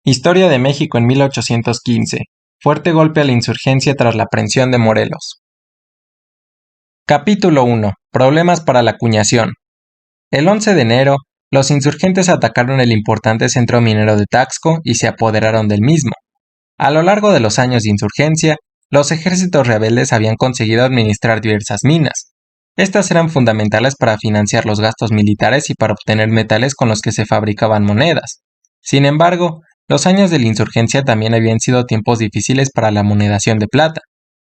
Historia de México en 1815. Fuerte golpe a la insurgencia tras la aprehensión de Morelos. Capítulo 1. Problemas para la acuñación. El 11 de enero, los insurgentes atacaron el importante centro minero de Taxco y se apoderaron del mismo. A lo largo de los años de insurgencia, los ejércitos rebeldes habían conseguido administrar diversas minas. Estas eran fundamentales para financiar los gastos militares y para obtener metales con los que se fabricaban monedas. Sin embargo, los años de la insurgencia también habían sido tiempos difíciles para la monedación de plata.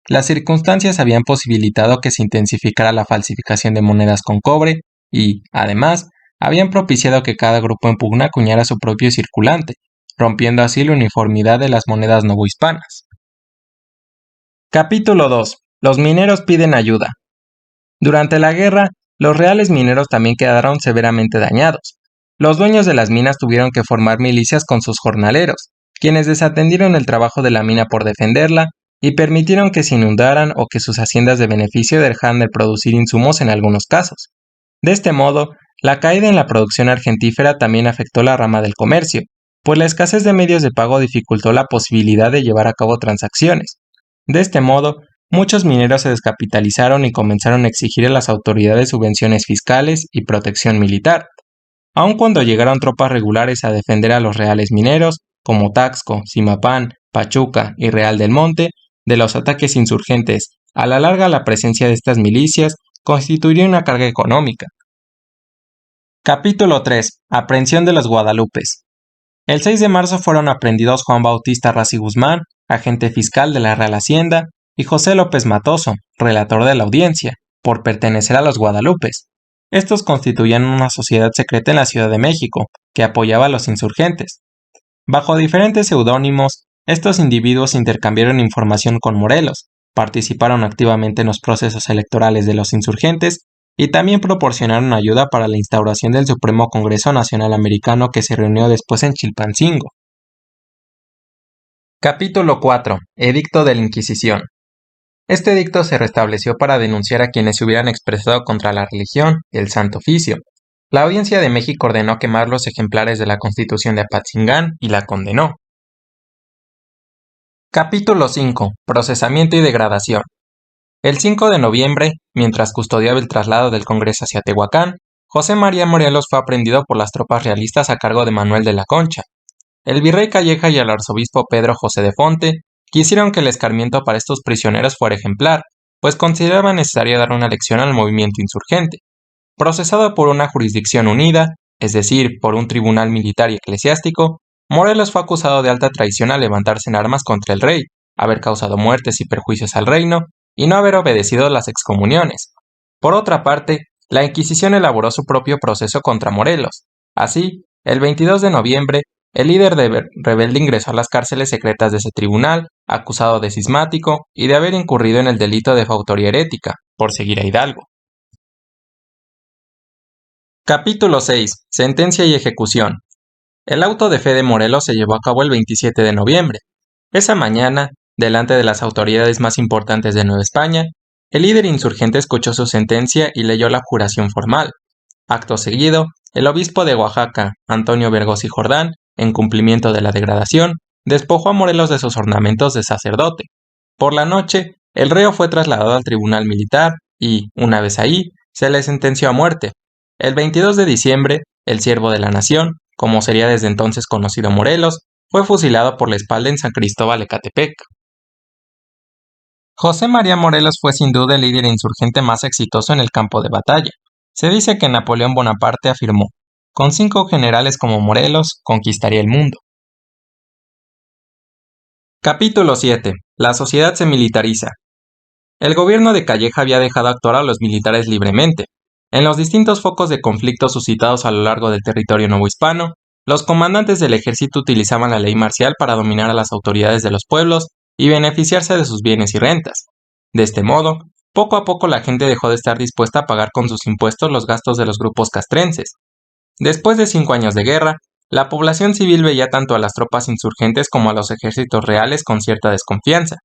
Las circunstancias habían posibilitado que se intensificara la falsificación de monedas con cobre y, además, habían propiciado que cada grupo en pugna acuñara su propio circulante, rompiendo así la uniformidad de las monedas novohispanas. Capítulo 2. Los mineros piden ayuda. Durante la guerra, los reales mineros también quedaron severamente dañados. Los dueños de las minas tuvieron que formar milicias con sus jornaleros, quienes desatendieron el trabajo de la mina por defenderla y permitieron que se inundaran o que sus haciendas de beneficio dejaran de producir insumos en algunos casos. De este modo, la caída en la producción argentífera también afectó la rama del comercio, pues la escasez de medios de pago dificultó la posibilidad de llevar a cabo transacciones. De este modo, muchos mineros se descapitalizaron y comenzaron a exigir a las autoridades subvenciones fiscales y protección militar. Aun cuando llegaron tropas regulares a defender a los reales mineros, como Taxco, Zimapán, Pachuca y Real del Monte, de los ataques insurgentes, a la larga la presencia de estas milicias constituiría una carga económica. Capítulo 3. Aprehensión de los Guadalupes. El 6 de marzo fueron aprehendidos Juan Bautista Razi Guzmán, agente fiscal de la Real Hacienda, y José López Matoso, relator de la audiencia, por pertenecer a los Guadalupes. Estos constituían una sociedad secreta en la Ciudad de México, que apoyaba a los insurgentes. Bajo diferentes seudónimos, estos individuos intercambiaron información con Morelos, participaron activamente en los procesos electorales de los insurgentes y también proporcionaron ayuda para la instauración del Supremo Congreso Nacional Americano que se reunió después en Chilpancingo. Capítulo 4. Edicto de la Inquisición. Este edicto se restableció para denunciar a quienes se hubieran expresado contra la religión y el Santo Oficio. La Audiencia de México ordenó quemar los ejemplares de la Constitución de Apatzingán y la condenó. Capítulo 5. Procesamiento y degradación. El 5 de noviembre, mientras custodiaba el traslado del Congreso hacia Tehuacán, José María Morelos fue aprehendido por las tropas realistas a cargo de Manuel de la Concha. El virrey Calleja y el arzobispo Pedro José de Fonte quisieron que el escarmiento para estos prisioneros fuera ejemplar, pues consideraban necesario dar una lección al movimiento insurgente. Procesado por una jurisdicción unida, es decir, por un tribunal militar y eclesiástico, Morelos fue acusado de alta traición al levantarse en armas contra el rey, haber causado muertes y perjuicios al reino, y no haber obedecido las excomuniones. Por otra parte, la Inquisición elaboró su propio proceso contra Morelos. Así, el 22 de noviembre, el líder rebelde ingresó a las cárceles secretas de ese tribunal, acusado de cismático y de haber incurrido en el delito de fautoría herética, por seguir a Hidalgo. Capítulo 6. Sentencia y ejecución. El auto de fe de Morelos se llevó a cabo el 27 de noviembre. Esa mañana, delante de las autoridades más importantes de Nueva España, el líder insurgente escuchó su sentencia y leyó la juración formal. Acto seguido, el obispo de Oaxaca, Antonio Vergós y Jordán, en cumplimiento de la degradación, despojó a Morelos de sus ornamentos de sacerdote. Por la noche, el reo fue trasladado al tribunal militar y, una vez ahí, se le sentenció a muerte. El 22 de diciembre, el siervo de la nación, como sería desde entonces conocido Morelos, fue fusilado por la espalda en San Cristóbal Ecatepec. José María Morelos fue sin duda el líder insurgente más exitoso en el campo de batalla. Se dice que Napoleón Bonaparte afirmó: con 5 generales como Morelos, conquistaría el mundo. Capítulo 7. La sociedad se militariza. El gobierno de Calleja había dejado actuar a los militares libremente. En los distintos focos de conflicto suscitados a lo largo del territorio novohispano, los comandantes del ejército utilizaban la ley marcial para dominar a las autoridades de los pueblos y beneficiarse de sus bienes y rentas. De este modo, poco a poco la gente dejó de estar dispuesta a pagar con sus impuestos los gastos de los grupos castrenses. Después de 5 años de guerra, la población civil veía tanto a las tropas insurgentes como a los ejércitos reales con cierta desconfianza.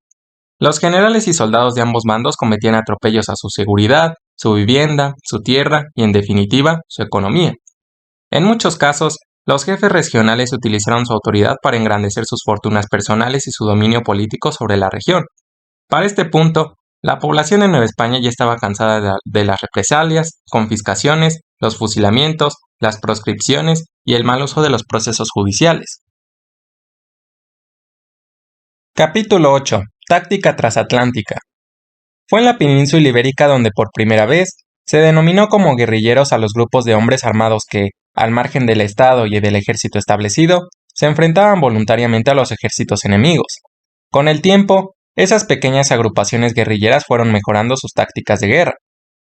Los generales y soldados de ambos bandos cometían atropellos a su seguridad, su vivienda, su tierra y, en definitiva, su economía. En muchos casos, los jefes regionales utilizaron su autoridad para engrandecer sus fortunas personales y su dominio político sobre la región. Para este punto, la población de Nueva España ya estaba cansada de las represalias, confiscaciones, los fusilamientos, las proscripciones y el mal uso de los procesos judiciales. Capítulo 8. Táctica transatlántica. Fue en la península ibérica donde por primera vez se denominó como guerrilleros a los grupos de hombres armados que, al margen del Estado y del ejército establecido, se enfrentaban voluntariamente a los ejércitos enemigos. Con el tiempo, esas pequeñas agrupaciones guerrilleras fueron mejorando sus tácticas de guerra.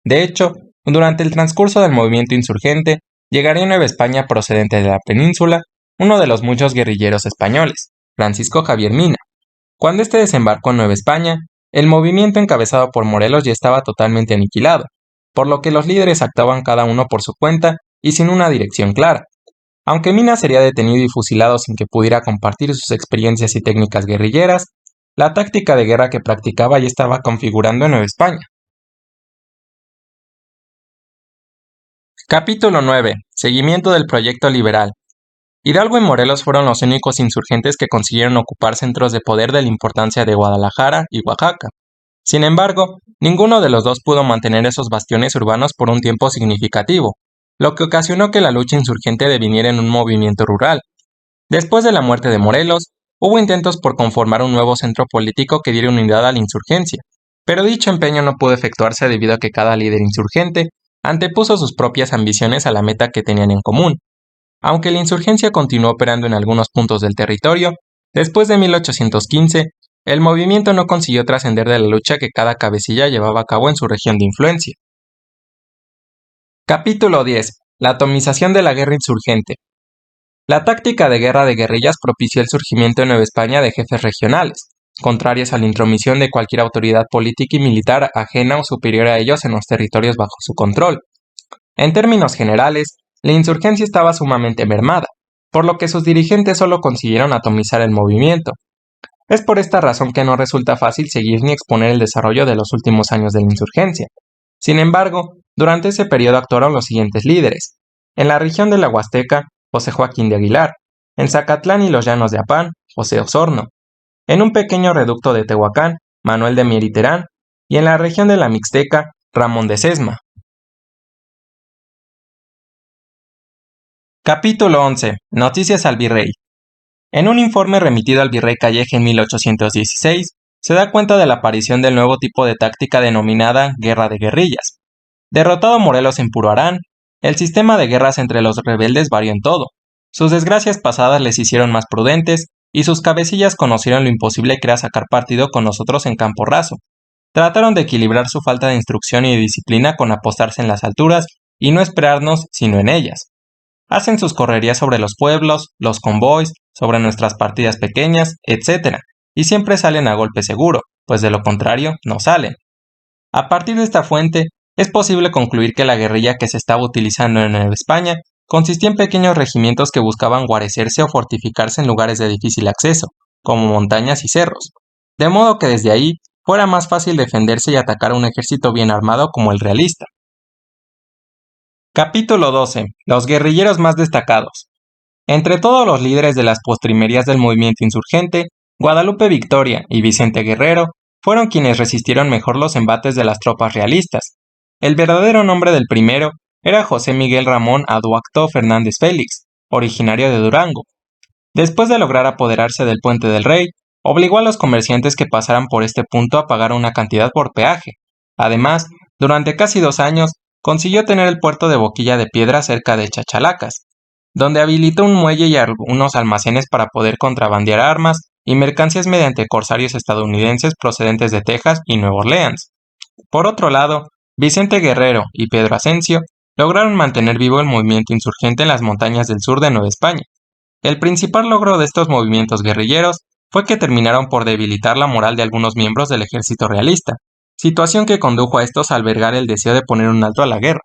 De hecho, durante el transcurso del movimiento insurgente, llegaría a Nueva España procedente de la península uno de los muchos guerrilleros españoles, Francisco Javier Mina. Cuando este desembarcó en Nueva España, el movimiento encabezado por Morelos ya estaba totalmente aniquilado, por lo que los líderes actuaban cada uno por su cuenta y sin una dirección clara. Aunque Mina sería detenido y fusilado sin que pudiera compartir sus experiencias y técnicas guerrilleras, la táctica de guerra que practicaba ya estaba configurando en Nueva España. Capítulo 9. Seguimiento del proyecto liberal. Hidalgo y Morelos fueron los únicos insurgentes que consiguieron ocupar centros de poder de la importancia de Guadalajara y Oaxaca. Sin embargo, ninguno de los dos pudo mantener esos bastiones urbanos por un tiempo significativo, lo que ocasionó que la lucha insurgente deviniera en un movimiento rural. Después de la muerte de Morelos, hubo intentos por conformar un nuevo centro político que diera unidad a la insurgencia, pero dicho empeño no pudo efectuarse debido a que cada líder insurgente antepuso sus propias ambiciones a la meta que tenían en común. Aunque la insurgencia continuó operando en algunos puntos del territorio, después de 1815, el movimiento no consiguió trascender de la lucha que cada cabecilla llevaba a cabo en su región de influencia. Capítulo 10. La atomización de la guerra insurgente. La táctica de guerra de guerrillas propició el surgimiento en Nueva España de jefes regionales, contrarios a la intromisión de cualquier autoridad política y militar ajena o superior a ellos en los territorios bajo su control. En términos generales, la insurgencia estaba sumamente mermada, por lo que sus dirigentes solo consiguieron atomizar el movimiento. Es por esta razón que no resulta fácil seguir ni exponer el desarrollo de los últimos años de la insurgencia. Sin embargo, durante ese periodo actuaron los siguientes líderes. En la región de la Huasteca, José Joaquín de Aguilar. En Zacatlán y los Llanos de Apán, José Osorno. En un pequeño reducto de Tehuacán, Manuel de Mier y Terán. Y en la región de la Mixteca, Ramón de Sesma. Capítulo 11. Noticias al virrey. En un informe remitido al virrey Calleja en 1816, se da cuenta de la aparición del nuevo tipo de táctica denominada guerra de guerrillas. Derrotado Morelos en Puroarán, el sistema de guerras entre los rebeldes varió en todo. Sus desgracias pasadas les hicieron más prudentes, y sus cabecillas conocieron lo imposible que era sacar partido con nosotros en campo raso. Trataron de equilibrar su falta de instrucción y de disciplina con apostarse en las alturas y no esperarnos sino en ellas. Hacen sus correrías sobre los pueblos, los convoys, sobre nuestras partidas pequeñas, etc. Y siempre salen a golpe seguro, pues de lo contrario no salen. A partir de esta fuente, es posible concluir que la guerrilla que se estaba utilizando en Nueva España consistía en pequeños regimientos que buscaban guarecerse o fortificarse en lugares de difícil acceso, como montañas y cerros, de modo que desde ahí fuera más fácil defenderse y atacar a un ejército bien armado como el realista. Capítulo 12. Los guerrilleros más destacados. Entre todos los líderes de las postrimerías del movimiento insurgente, Guadalupe Victoria y Vicente Guerrero fueron quienes resistieron mejor los embates de las tropas realistas. El verdadero nombre del primero era José Miguel Ramón Aduacto Fernández Félix, originario de Durango. Después de lograr apoderarse del Puente del Rey, obligó a los comerciantes que pasaran por este punto a pagar una cantidad por peaje. Además, durante casi 2 años, consiguió tener el puerto de Boquilla de Piedra cerca de Chachalacas, donde habilitó un muelle y algunos almacenes para poder contrabandear armas y mercancías mediante corsarios estadounidenses procedentes de Texas y Nueva Orleans. Por otro lado, Vicente Guerrero y Pedro Asensio lograron mantener vivo el movimiento insurgente en las montañas del sur de Nueva España. El principal logro de estos movimientos guerrilleros fue que terminaron por debilitar la moral de algunos miembros del ejército realista, situación que condujo a estos a albergar el deseo de poner un alto a la guerra.